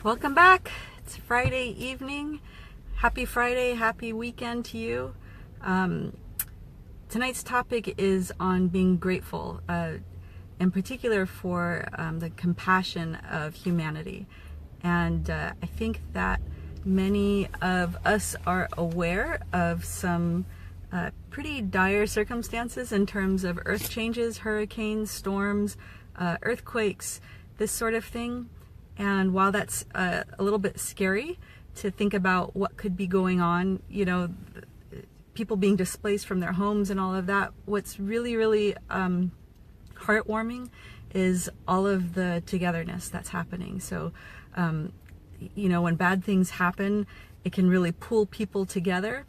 Welcome back. It's Friday evening. Happy Friday, happy weekend to you. Tonight's topic is on being grateful, in particular for the compassion of humanity. And I think that many of us are aware of some pretty dire circumstances in terms of earth changes, hurricanes, storms, earthquakes, this sort of thing. And while that's a little bit scary to think about what could be going on, you know, people being displaced from their homes and all of that, what's really, really heartwarming is all of the togetherness that's happening. So, you know, when bad things happen, it can really pull people together,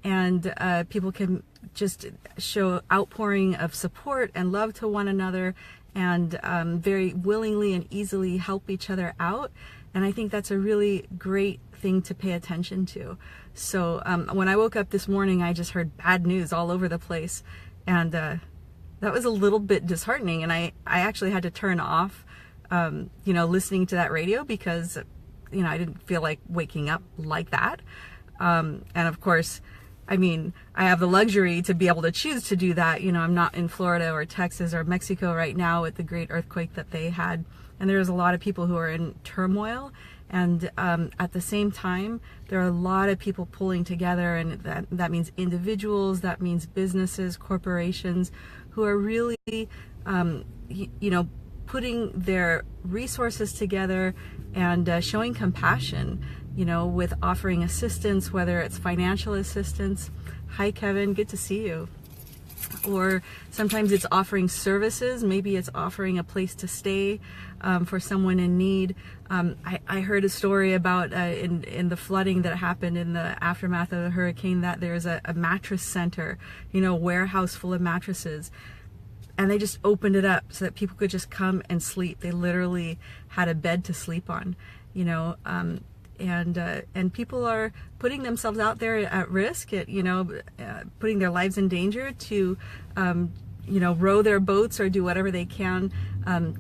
and people can just show outpouring of support and love to one another, and very willingly and easily help each other out. And I think that's a really great thing to pay attention to. So when I woke up this morning, I just heard bad news all over the place, and that was a little bit disheartening. And I actually had to turn off, you know, listening to that radio, because, you know, I didn't feel like waking up like that. And of course, I mean, I have the luxury to be able to choose to do that. You know, I'm not in Florida or Texas or Mexico right now with the great earthquake that they had. And there's a lot of people who are in turmoil. And at the same time, there are a lot of people pulling together. And that means individuals, that means businesses, corporations, who are really, you know, putting their resources together and showing compassion, you know, with offering assistance, whether it's financial assistance. Hi, Kevin, good to see you. Or sometimes it's offering services. Maybe it's offering a place to stay for someone in need. I heard a story about in the flooding that happened in the aftermath of the hurricane, that there's a mattress center, you know, warehouse full of mattresses. And they just opened it up so that people could just come and sleep. They literally had a bed to sleep on, you know, and people are putting themselves out there at risk, you know, putting their lives in danger to, you know, row their boats or do whatever they can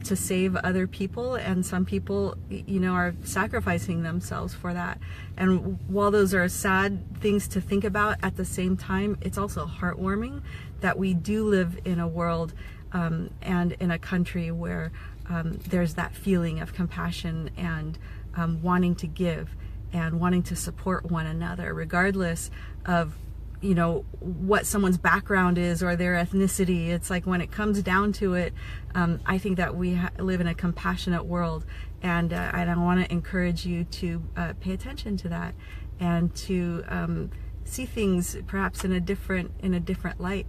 to save other people. And some people, you know, are sacrificing themselves for that. And while those are sad things to think about, at the same time, it's also heartwarming that we do live in a world and in a country where there's that feeling of compassion and wanting to give and wanting to support one another, regardless of, you know, what someone's background is or their ethnicity. It's like, when it comes down to it, I think that we live in a compassionate world, and I want to encourage you to pay attention to that and to see things perhaps in a different light.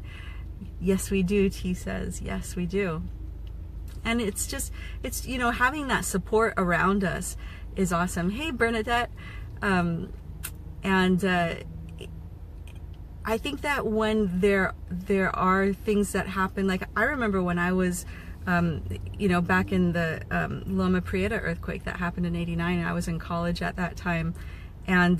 Yes, we do, T says. Yes, we do. And it's just, you know, having that support around us is awesome. Hey, Bernadette. I think that when there are things that happen, like I remember when I was, you know, back in the Loma Prieta earthquake that happened in '89, I was in college at that time, and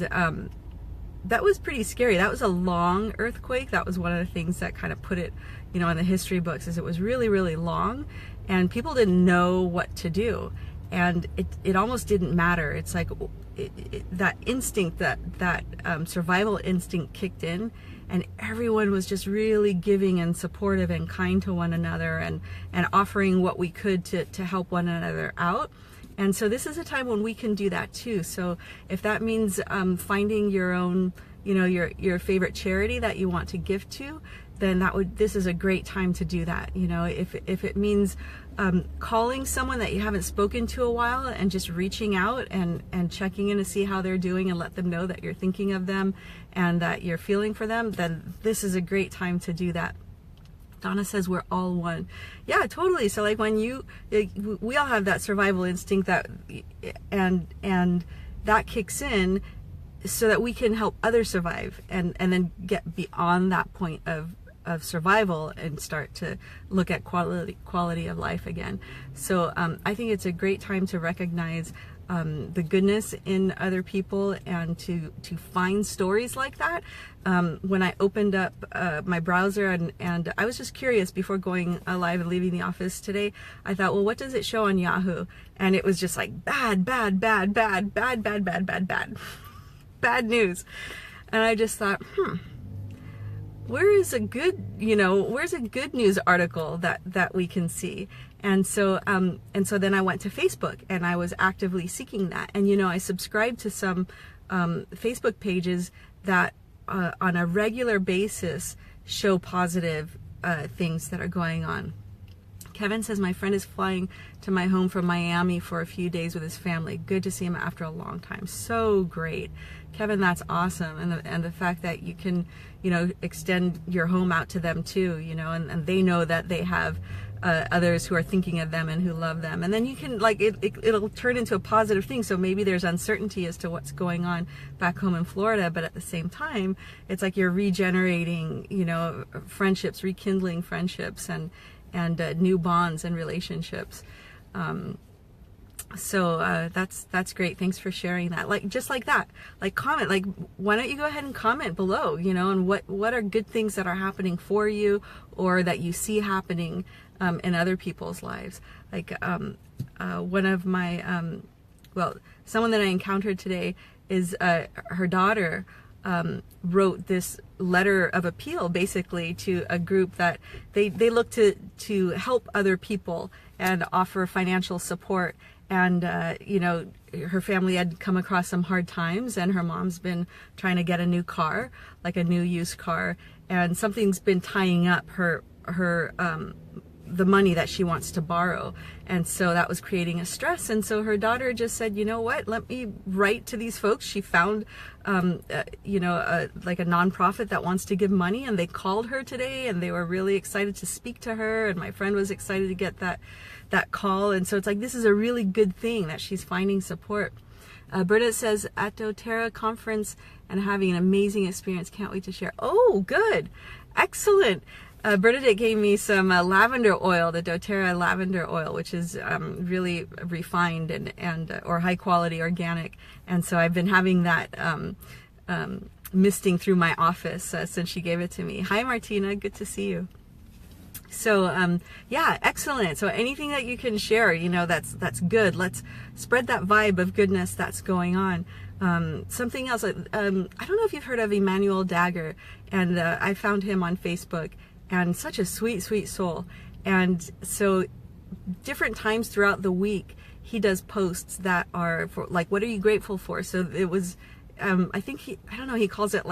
that was pretty scary. That was a long earthquake. That was one of the things that kind of put it, you know, in the history books, is it was really, really long, and people didn't know what to do. And it almost didn't matter. It's like that instinct, that survival instinct kicked in, and everyone was just really giving and supportive and kind to one another, and offering what we could to help one another out. And so this is a time when we can do that too. So if that means finding your own, you know, your favorite charity that you want to give to, then this is a great time to do that. You know, if it means calling someone that you haven't spoken to a while and just reaching out and checking in to see how they're doing and let them know that you're thinking of them and that you're feeling for them, then this is a great time to do that. Donna says we're all one. Yeah, totally. So like when we all have that survival instinct and that kicks in so that we can help others survive and then get beyond that point of of survival and start to look at quality of life again. So I think it's a great time to recognize the goodness in other people and to find stories like that. When I opened up my browser and I was just curious before going live and leaving the office today, I thought, well, what does it show on Yahoo? And it was just like bad news. And I just thought, where's a good news article that we can see? And so then I went to Facebook and I was actively seeking that. And, I subscribed to some Facebook pages that on a regular basis show positive things that are going on. Kevin says, my friend is flying to my home from Miami for a few days with his family. Good to see him after a long time. So great. Kevin, that's awesome. And the fact that you can, extend your home out to them too, and they know that they have others who are thinking of them and who love them. And then you can, it'll turn into a positive thing. So maybe there's uncertainty as to what's going on back home in Florida, but at the same time, it's like you're regenerating, friendships, rekindling friendships and new bonds and relationships. So that's great. Thanks for sharing that. Just like that, comment, why don't you go ahead and comment below, and what are good things that are happening for you or that you see happening in other people's lives. One of my, someone that I encountered today is her daughter wrote this letter of appeal basically to a group that they look to help other people and offer financial support. And, her family had come across some hard times and her mom's been trying to get a new car, like a new used car. And something's been tying up the money that she wants to borrow. And so that was creating a stress. And so her daughter just said, you know what, let me write to these folks. She found, like a nonprofit that wants to give money, and they called her today and they were really excited to speak to her. And my friend was excited to get that call. And so it's like, this is a really good thing that she's finding support. Bernadette says, at doTERRA conference and having an amazing experience. Can't wait to share. Oh, good. Excellent. Bernadette gave me some lavender oil, the doTERRA lavender oil, which is really refined and or high quality organic. And so I've been having that misting through my office since she gave it to me. Hi, Martina. Good to see you. So yeah, excellent. So anything that you can share, that's good. Let's spread that vibe of goodness that's going on. Something else, I don't know if you've heard of Emmanuel Dagger, and I found him on Facebook, and such a sweet soul. And so different times throughout the week, he does posts that are for what are you grateful for? So it was, I think he calls it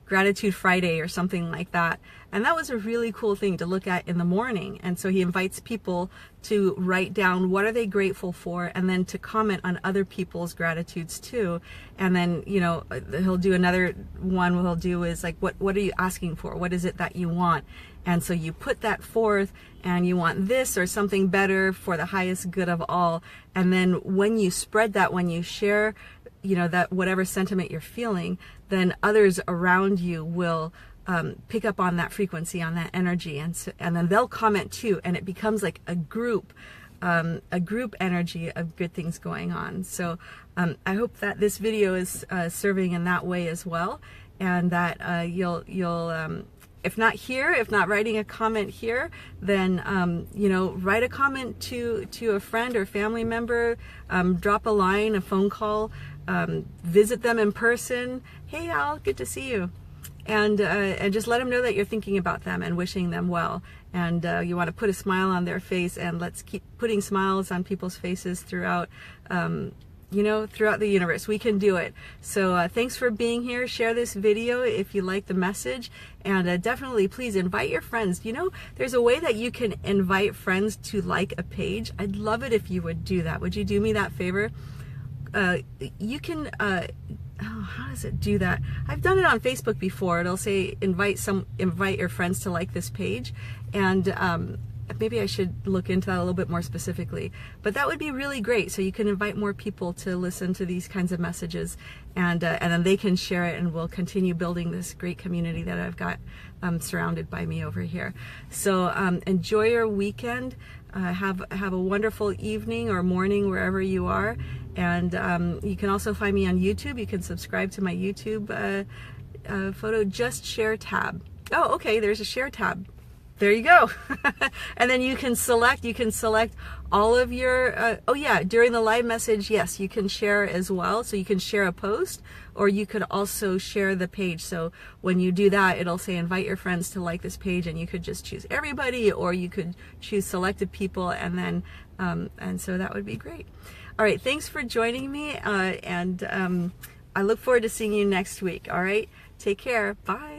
Gratitude Friday or something like that. And that was a really cool thing to look at in the morning. And so he invites people to write down what are they grateful for, and then to comment on other people's gratitudes too. And then, he'll do another one. What he'll do is what are you asking for? What is it that you want? And so you put that forth, and you want this or something better for the highest good of all. And then when you spread that, when you share, that whatever sentiment you're feeling, then others around you will pick up on that frequency, on that energy, and then they'll comment too, and it becomes like a group energy of good things going on. So I hope that this video is serving in that way as well, and that you'll if not writing a comment here, then write a comment to a friend or family member, drop a line, a phone call, visit them in person. Hey Al, good to see you. And just let them know that you're thinking about them and wishing them well. And you want to put a smile on their face, and let's keep putting smiles on people's faces throughout, throughout the universe. We can do it. So thanks for being here. Share this video if you like the message, and definitely please invite your friends. There's a way that you can invite friends to like a page. I'd love it if you would do that. Would you do me that favor? You can, how does it do that? I've done it on Facebook before. It'll say invite your friends to like this page, and maybe I should look into that a little bit more specifically, but that would be really great. So you can invite more people to listen to these kinds of messages, and then they can share it, and we'll continue building this great community that I've got surrounded by me over here. So enjoy your weekend. Have a wonderful evening or morning wherever you are, and you can also find me on YouTube. You can subscribe to my YouTube photo just share tab. Oh, okay, there's a share tab. There you go. And then you can select all of your, oh yeah, during the live message, yes, you can share as well. So you can share a post, or you could also share the page. So when you do that, it'll say invite your friends to like this page, and you could just choose everybody, or you could choose selected people, and then, and so that would be great. All right, thanks for joining me, and I look forward to seeing you next week. All right, take care. Bye.